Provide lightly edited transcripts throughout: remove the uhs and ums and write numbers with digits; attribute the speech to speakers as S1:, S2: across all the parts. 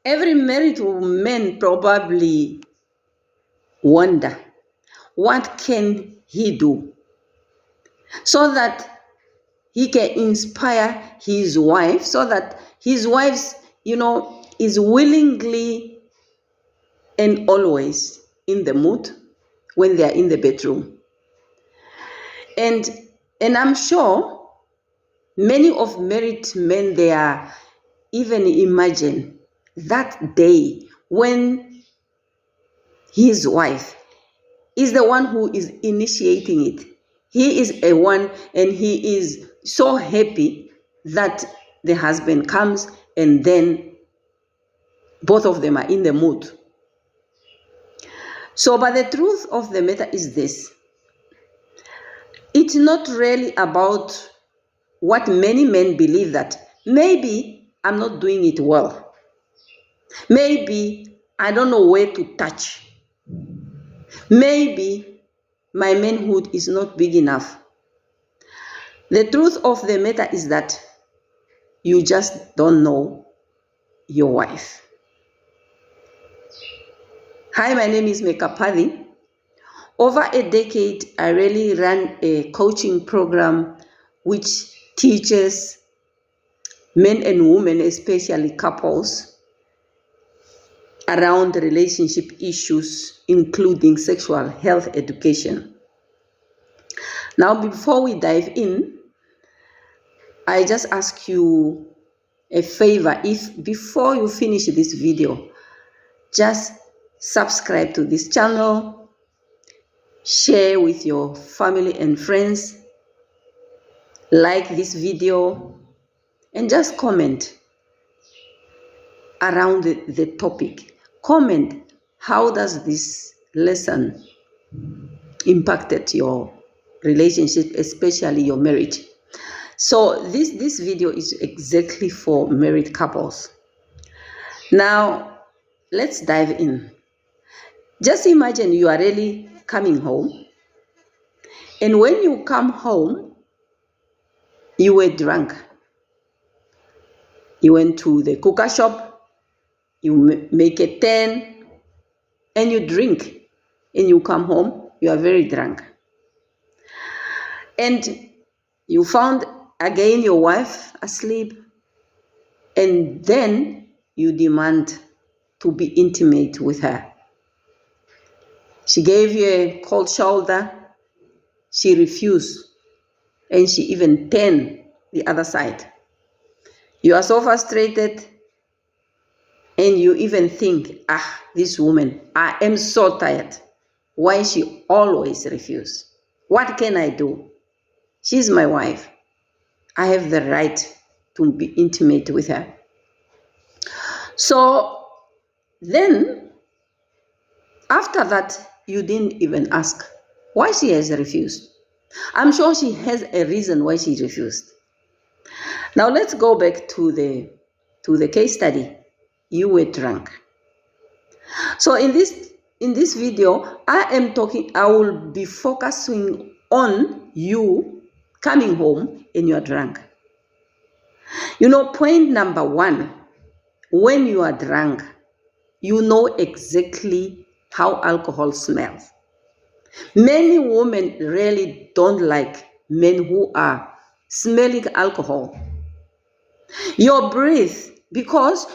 S1: Every married man probably wonder, what can he do so that he can inspire his wife, so that his wife, is willingly and always in the mood when they are in the bedroom. And I'm sure many of married men, they are even imagine that day when his wife is the one who is initiating it. He is a one, and he is so happy that the husband comes, and then both of them are in the mood. So, but the truth of the matter is this: it's not really about what many men believe, that maybe I'm not doing it well. Maybe I don't know where to touch. Maybe my manhood is not big enough. The truth of the matter is that you just don't know your wife. Hi, my name is Mekapadi. Over a decade, I really ran a coaching program which teaches men and women, especially couples, around relationship issues, including sexual health education. Now, before we dive in, I just ask you a favor. If before you finish this video, just subscribe to this channel, share with your family and friends, like this video, and just comment around the topic. Comment, how does this lesson impacted your relationship, especially your marriage? So this video is exactly for married couples. Now, let's dive in. Just imagine you are really coming home, and when you come home, you were drunk. You went to the cooker shop, you make a turn, and you drink, and you come home, you are very drunk. And you found again your wife asleep, and then you demand to be intimate with her. She gave you a cold shoulder, she refused, and she even turned the other side. You are so frustrated, and you even think, this woman, I am so tired. Why she always refuse? What can I do? She's my wife. I have the right to be intimate with her. So then, after that, you didn't even ask why she has refused. I'm sure she has a reason why she refused. Now let's go back to the case study. You were drunk. So in this video, I will be focusing on you coming home and you are drunk. Point number one, when you are drunk, you know exactly how alcohol smells. Many women really don't like men who are smelling alcohol. Your breath, because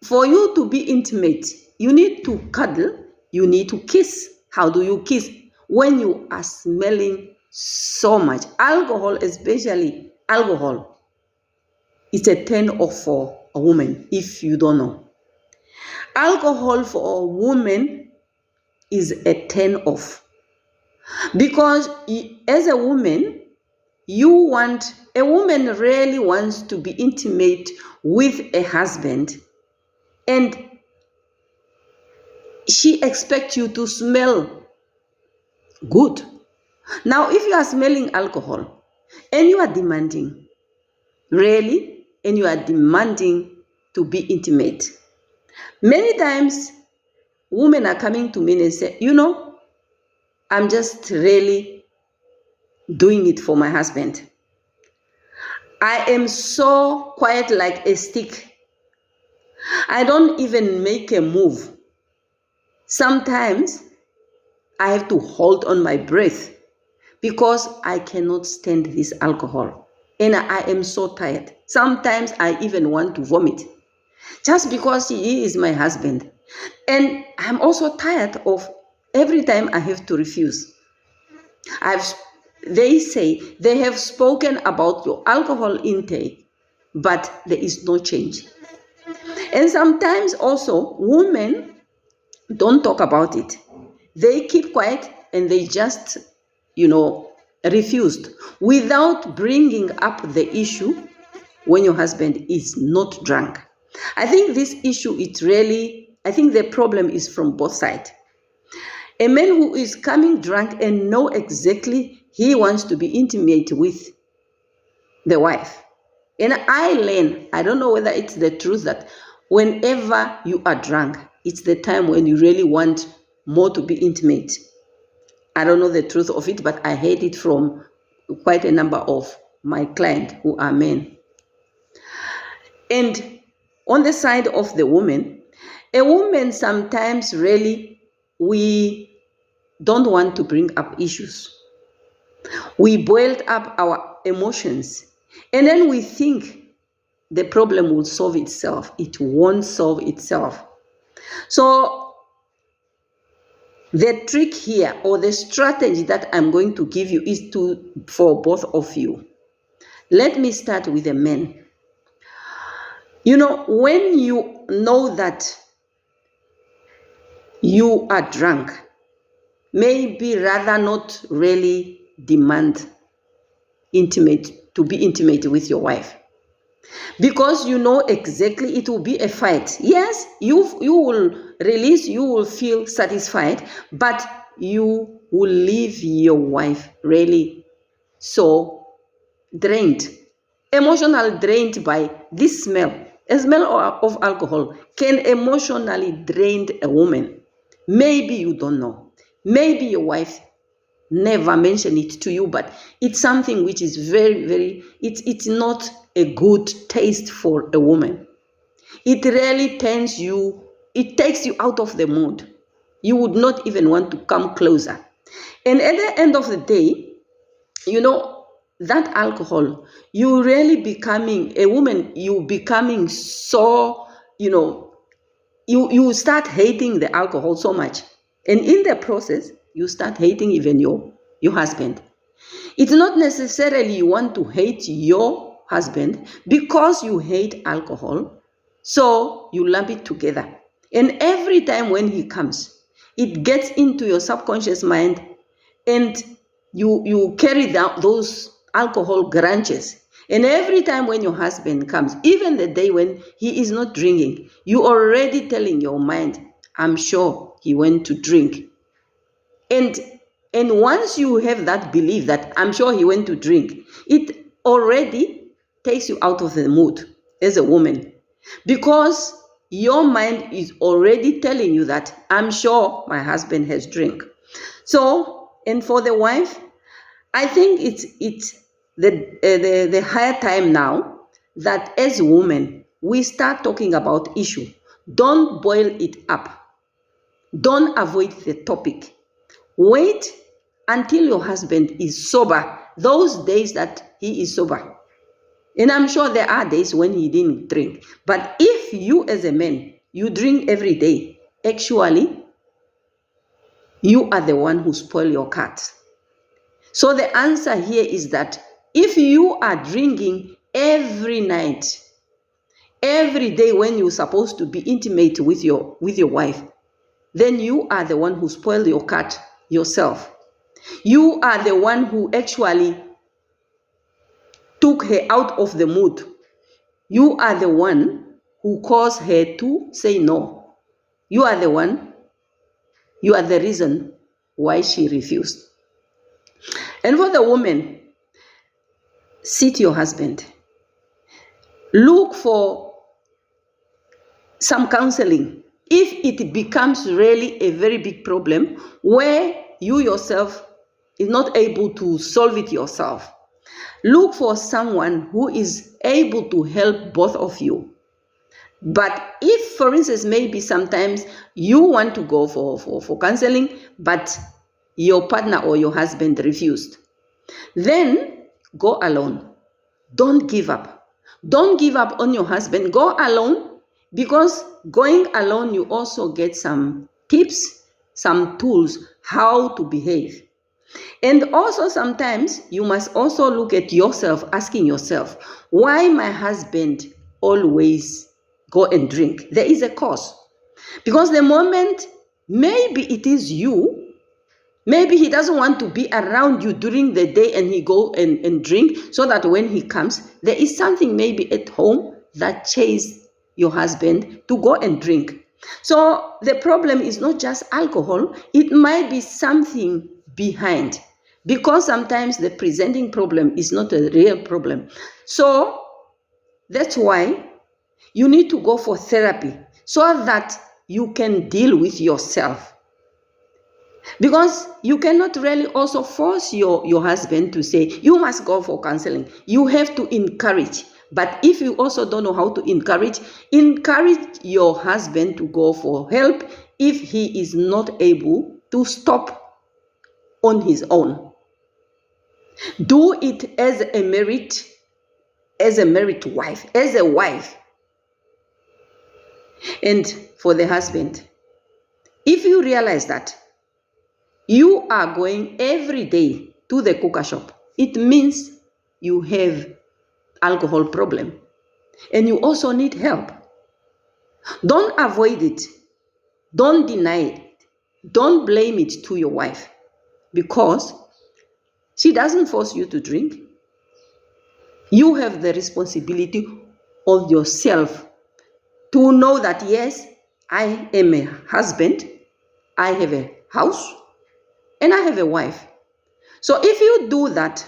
S1: for you to be intimate, you need to cuddle, you need to kiss. How do you kiss? When you are smelling so much. Alcohol, especially alcohol, it's a turn off for a woman, if you don't know. Alcohol for a woman is a turn off. Because as a woman, a woman really wants to be intimate with a husband, and she expects you to smell good. Now, if you are smelling alcohol and you are demanding, really, and you are demanding to be intimate, many times women are coming to me and say, I'm just really doing it for my husband. I am so quiet like a stick. I don't even make a move. Sometimes I have to hold on my breath because I cannot stand this alcohol. And I am so tired. Sometimes I even want to vomit just because he is my husband. And I'm also tired of every time I have to refuse. They say they have spoken about your alcohol intake, but there is no change. And sometimes also women don't talk about it. They keep quiet and they just, refused without bringing up the issue when your husband is not drunk. I think this issue, I think the problem is from both sides. A man who is coming drunk and know exactly he wants to be intimate with the wife. And I don't know whether it's the truth that whenever you are drunk, it's the time when you really want more to be intimate. I don't know the truth of it, but I heard it from quite a number of my clients who are men. And on the side of the woman, a woman sometimes really, we don't want to bring up issues. We boiled up our emotions and then we think the problem will solve itself. It won't solve itself. So the trick here, or the strategy that I'm going to give you, is for both of you. Let me start with the men. When you know that you are drunk, maybe rather not really demand to be intimate with your wife, because you know exactly it will be a fight. Yes, you will release, you will feel satisfied, but you will leave your wife really so drained, emotionally drained by this smell. A smell of alcohol can emotionally drain a woman. Maybe you don't know. Maybe your wife never mentioned it to you, but it's something which is very, very, it's not a good taste for a woman. It really takes you out of the mood. You would not even want to come closer. And at the end of the day, that alcohol, you really becoming a woman, you becoming so, you start hating the alcohol so much. And in the process, you start hating even your husband. It's not necessarily you want to hate your husband because you hate alcohol, so you lump it together. And every time when he comes, it gets into your subconscious mind and you carry down those alcohol grudges. And every time when your husband comes, even the day when he is not drinking, you already telling your mind, I'm sure he went to drink. And once you have that belief that I'm sure he went to drink, it already takes you out of the mood as a woman, because your mind is already telling you that I'm sure my husband has drink. So, and for the wife, I think it's the higher time now that as women, we start talking about issue. Don't boil it up. Don't avoid the topic. Wait until your husband is sober, those days that he is sober. And I'm sure there are days when he didn't drink. But if you as a man, you drink every day, actually, you are the one who spoil your cat. So the answer here is that if you are drinking every night, every day when you're supposed to be intimate with your wife, then you are the one who spoiled your cat yourself. You are the one who actually took her out of the mood. You are the one who caused her to say no. You are the one, you are the reason why she refused. And for the woman, sit your husband. Look for some counseling. If it becomes really a very big problem where you yourself is not able to solve it yourself, look for someone who is able to help both of you. But if, for instance, maybe sometimes you want to go for counseling, but your partner or your husband refused, then go alone. Don't give up. Don't give up on your husband. Go alone, because going alone, you also get some tips, some tools how to behave. And also sometimes you must also look at yourself, asking yourself, why my husband always go and drink? There is a cause. Because the moment maybe it is you, maybe he doesn't want to be around you during the day and he go and drink, so that when he comes, there is something maybe at home that chase your husband to go and drink. So the problem is not just alcohol, it might be something behind, because sometimes the presenting problem is not a real problem. So that's why you need to go for therapy, so that you can deal with yourself. Because you cannot really also force your husband to say, you must go for counseling. You have to encourage. But if you also don't know how to encourage your husband to go for help if he is not able to stop on his own. Do it as a married wife, as a wife. And for the husband, if you realize that you are going every day to the cooker shop, it means you have alcohol problem and you also need help. Don't avoid it. Don't deny it. Don't blame it to your wife, because she doesn't force you to drink. You have the responsibility of yourself to know that, yes, I am a husband, I have a house, and I have a wife. So if you do that,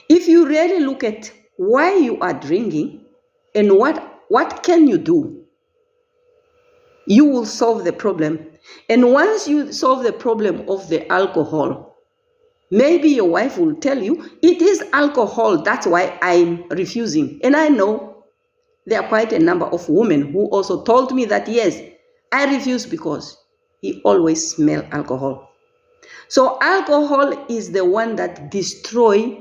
S1: if you really look at why you are drinking and what can you do, you will solve the problem. And once you solve the problem of the alcohol, maybe your wife will tell you, it is alcohol, that's why I'm refusing. And I know there are quite a number of women who also told me that, yes, I refuse because he always smell alcohol. So alcohol is the one that destroys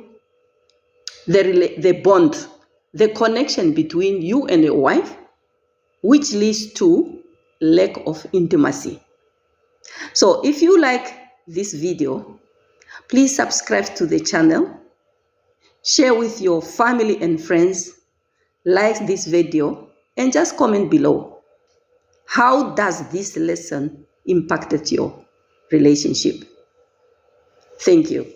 S1: the bond, the connection between you and your wife, which leads to lack of intimacy. So if you like this video, please subscribe to the channel, share with your family and friends, like this video, and just comment below. How does this lesson impacted your relationship? Thank you.